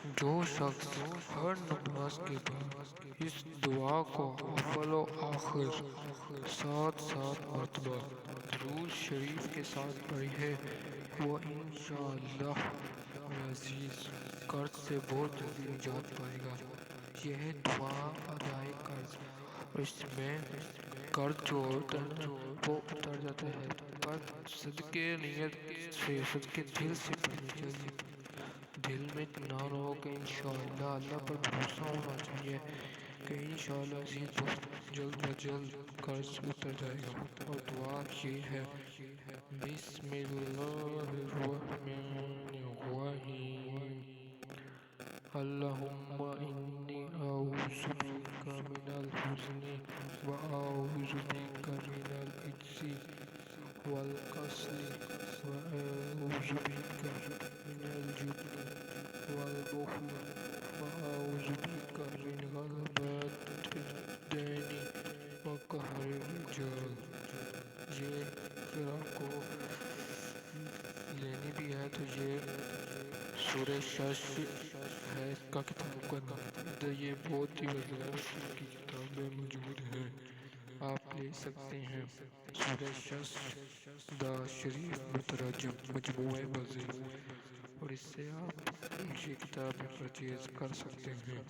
جو شخص ہر نماز کے بعد اس دعا کو اول و آخر 7 مرتبہ درود شریف کے ساتھ پڑھے، وہ انشاءاللہ العزیز قرض سے بہت جلدی نجات پائے گا۔ یہ دعا ادائے قرض، اور اس میں قرض جو ہوتا ہے نا وہ اتر جاتا ہے، پر صدقے نیت سے، صدقے دل سے پڑھنی چاہیے۔ دل میں اطمینان ہو کہ انشاءاللہ اللہ پر بھروسہ ہونا چاہیے کہ انشاءاللہ عزیز بہت جلد و جلد قرض اتر جائے گا۔ اور دعا یہ ہے: بسم اللہ الرحمن الرحیم، اللہم انی اعوذ بک من الحزن و اعوذ بک من العجز والکسل و اعوذ بک من الجبن والبخل و اعوذ بک من غلبۃ الدین و قہر الرجال۔ یہ اگر آپ کو لینی بھی ہے تو یہ سورہ شش ہے، اس کا کتاب کا نام، یہ بہت ہی وضاحت کی کتاب میں موجود ہے، آپ لے سکتے ہیں۔ سورہ شش دا شریف مترجم مجموعہ وضع، اور اس سے آپ یہ کتاب پرچیز کر سکتے ہیں۔